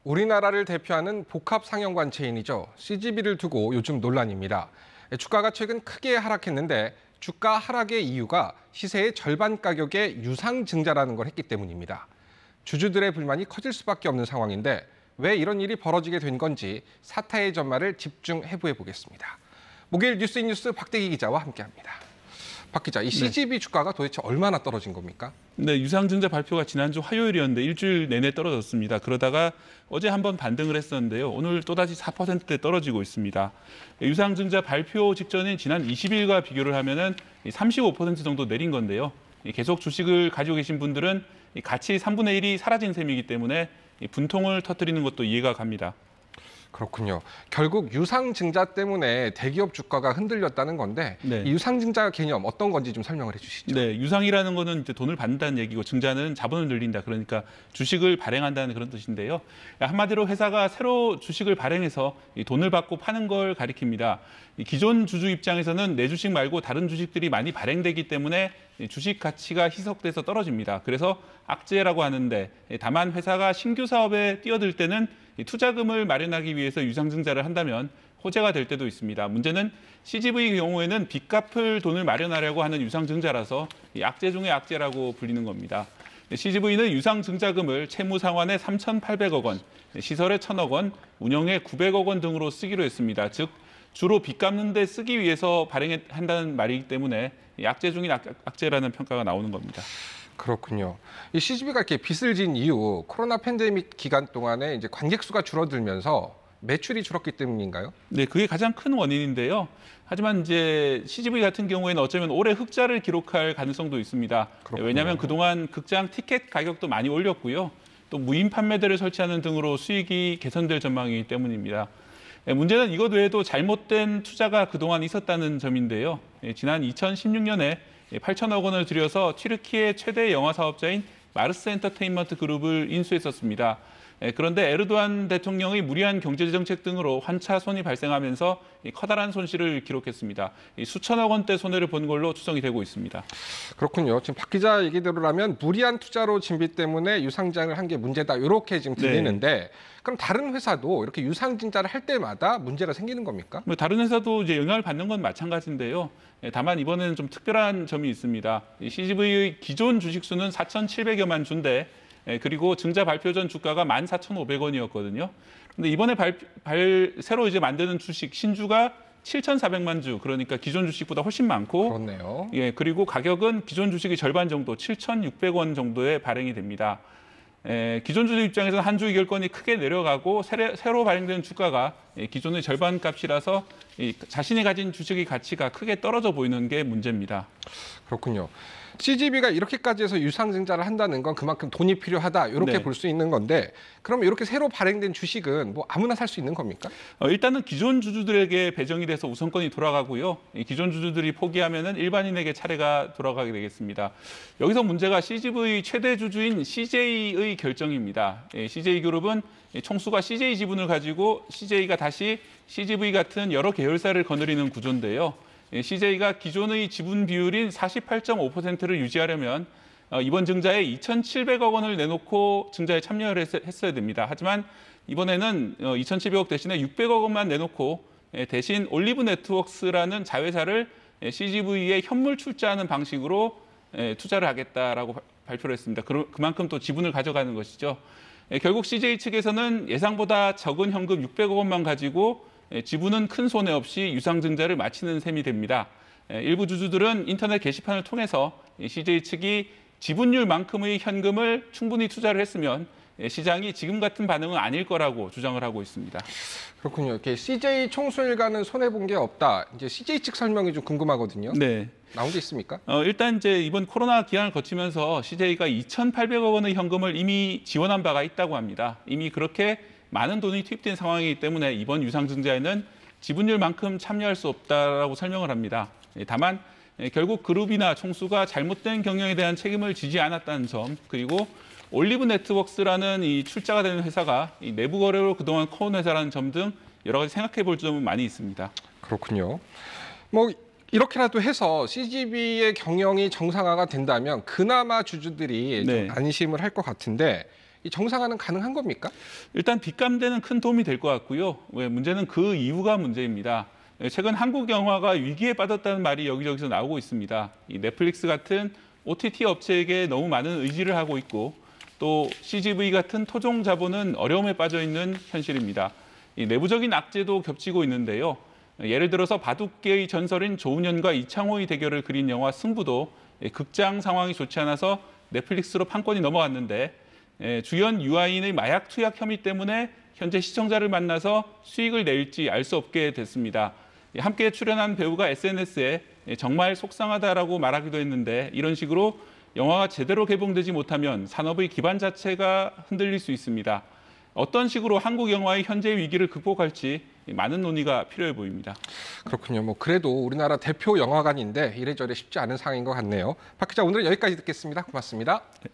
우리나라를 대표하는 복합 상영관 체인이죠. CGV를 두고 요즘 논란입니다. 주가가 최근 크게 하락했는데 주가 하락의 이유가 시세의 절반 가격의 유상증자라는 걸 했기 때문입니다. 주주들의 불만이 커질 수밖에 없는 상황인데 왜 이런 일이 벌어지게 된 건지 사태의 전말을 집중 해부해 보겠습니다. 목요일 뉴스인뉴스 박대기 기자와 함께합니다. 박 기자, 이 CGV 주가가 도대체 얼마나 떨어진 겁니까? 네, 유상증자 발표가 지난주 화요일이었는데 일주일 내내 떨어졌습니다. 그러다가 어제 한번 반등을 했었는데요. 오늘 또다시 4%대 떨어지고 있습니다. 유상증자 발표 직전인 지난 20일과 비교를 하면은 35% 정도 내린 건데요. 계속 주식을 가지고 계신 분들은 가치 3분의 1이 사라진 셈이기 때문에 분통을 터뜨리는 것도 이해가 갑니다. 그렇군요. 결국 유상증자 때문에 대기업 주가가 흔들렸다는 건데 이 유상증자 개념 어떤 건지 좀 설명을 해주시죠. 네, 유상이라는 거는 이제 돈을 받는다는 얘기고 증자는 자본을 늘린다. 그러니까 주식을 발행한다는 그런 뜻인데요. 한마디로 회사가 새로 주식을 발행해서 돈을 받고 파는 걸 가리킵니다. 기존 주주 입장에서는 내 주식 말고 다른 주식들이 많이 발행되기 때문에 주식 가치가 희석돼서 떨어집니다. 그래서 악재라고 하는데 다만 회사가 신규 사업에 뛰어들 때는 투자금을 마련하기 위해서 유상증자를 한다면 호재가 될 때도 있습니다. 문제는 CGV 경우에는 빚 갚을 돈을 마련하려고 하는 유상증자라서 악재 중의 악재라고 불리는 겁니다. CGV는 유상증자금을 채무상환에 3,800억 원, 시설에 1,000억 원, 운영에 900억 원 등으로 쓰기로 했습니다. 즉 주로 빚 갚는 데 쓰기 위해서 발행한다는 말이기 때문에 악재 중인 악재라는 평가가 나오는 겁니다. 그렇군요. 이 CGV가 이렇게 빚을 진 이후 코로나 팬데믹 기간 동안에 이제 관객 수가 줄어들면서 매출이 줄었기 때문인가요? 네, 그게 가장 큰 원인인데요. 하지만 이제 CGV 같은 경우에는 어쩌면 올해 흑자를 기록할 가능성도 있습니다. 그렇군요. 왜냐하면 그동안 극장 티켓 가격도 많이 올렸고요. 또 무인 판매대를 설치하는 등으로 수익이 개선될 전망이기 때문입니다. 문제는 이것 외에도 잘못된 투자가 그동안 있었다는 점인데요. 지난 2016년에 8천억 원을 들여서 튀르키예 최대 영화 사업자인 마르스 엔터테인먼트 그룹을 인수했었습니다. 그런데 에르도안 대통령의 무리한 경제 정책 등으로 환차손이 발생하면서 커다란 손실을 기록했습니다. 수천억 원대 손해를 본 걸로 추정이 되고 있습니다. 그렇군요. 지금 박 기자 얘기대로라면 무리한 투자로 진비 때문에 유상증자를 한 게 문제다. 이렇게 지금 들리는데 그럼 다른 회사도 이렇게 유상증자를 할 때마다 문제가 생기는 겁니까? 다른 회사도 이제 영향을 받는 건 마찬가지인데요. 다만 이번에는 좀 특별한 점이 있습니다. CGV의 기존 주식 수는 4,700여만 주인데 그리고 증자 발표 전 주가가 14,500원이었거든요. 근데 이번에 새로 이제 만드는 주식 신주가 7,400만 주, 그러니까 기존 주식보다 훨씬 많고, 그렇네요. 예, 그리고 가격은 기존 주식의 절반 정도, 7,600원 정도에 발행이 됩니다. 기존 주주 입장에서는 한 주 이결권이 크게 내려가고 새로 발행된 주가가 기존의 절반 값이라서 자신이 가진 주식의 가치가 크게 떨어져 보이는 게 문제입니다. 그렇군요. CGV가 이렇게까지 해서 유상증자를 한다는 건 그만큼 돈이 필요하다 이렇게 볼 수 있는 건데 그럼 이렇게 새로 발행된 주식은 뭐 아무나 살 수 있는 겁니까? 일단은 기존 주주들에게 배정이 돼서 우선권이 돌아가고요. 기존 주주들이 포기하면은 일반인에게 차례가 돌아가게 되겠습니다. 여기서 문제가 CGV 최대 주주인 CJ의 결정입니다. CJ그룹은 총수가 CJ 지분을 가지고 CJ가 다시 CGV 같은 여러 계열사를 거느리는 구조인데요. CJ가 기존의 지분 비율인 48.5%를 유지하려면 이번 증자에 2,700억 원을 내놓고 증자에 참여를 했어야 됩니다. 하지만 이번에는 2,700억 대신에 600억 원만 내놓고 대신 올리브 네트워크스라는 자회사를 CGV에 현물 출자하는 방식으로 투자를 하겠다라고 발표를 했습니다. 그만큼 또 지분을 가져가는 것이죠. 결국 CJ 측에서는 예상보다 적은 현금 600억 원만 가지고 지분은 큰 손해 없이 유상증자를 마치는 셈이 됩니다. 일부 주주들은 인터넷 게시판을 통해서 CJ 측이 지분율만큼의 현금을 충분히 투자를 했으면 시장이 지금 같은 반응은 아닐 거라고 주장을 하고 있습니다. 그렇군요. 이렇게 CJ 총수 일가는 손해 본 게 없다. 이제 CJ 측 설명이 좀 궁금하거든요. 네. 나온 게 있습니까? 일단 이제 이번 코로나 기간을 거치면서 CJ가 2,800억 원의 현금을 이미 지원한 바가 있다고 합니다. 이미 그렇게 많은 돈이 투입된 상황이기 때문에 이번 유상증자에는 지분율만큼 참여할 수 없다라고 설명을 합니다. 다만 결국 그룹이나 총수가 잘못된 경영에 대한 책임을 지지 않았다는 점, 그리고 올리브 네트워크스라는 이 출자가 되는 회사가 이 내부 거래로 그동안 커온 회사라는 점 등 여러 가지 생각해 볼 점은 많이 있습니다. 그렇군요. 뭐 이렇게라도 해서 CGV의 경영이 정상화가 된다면 그나마 주주들이 좀 안심을 할 것 같은데 이 정상화는 가능한 겁니까? 일단 빚감대는 큰 도움이 될 것 같고요. 문제는 그 이유가 문제입니다. 최근 한국 영화가 위기에 빠졌다는 말이 여기저기서 나오고 있습니다. 이 넷플릭스 같은 OTT 업체에게 너무 많은 의지를 하고 있고 또 CGV 같은 토종 자본은 어려움에 빠져 있는 현실입니다. 이 내부적인 악재도 겹치고 있는데요. 예를 들어서 바둑계의 전설인 조훈현과 이창호의 대결을 그린 영화 승부도 극장 상황이 좋지 않아서 넷플릭스로 판권이 넘어갔는데 주연 유아인의 마약 투약 혐의 때문에 현재 시청자를 만나서 수익을 낼지 알 수 없게 됐습니다. 함께 출연한 배우가 SNS에 정말 속상하다라고 말하기도 했는데 이런 식으로 영화가 제대로 개봉되지 못하면 산업의 기반 자체가 흔들릴 수 있습니다. 어떤 식으로 한국 영화의 현재 위기를 극복할지 많은 논의가 필요해 보입니다. 그렇군요. 뭐 그래도 우리나라 대표 영화관인데 이래저래 쉽지 않은 상황인 것 같네요. 박 기자, 오늘 여기까지 듣겠습니다. 고맙습니다. 네.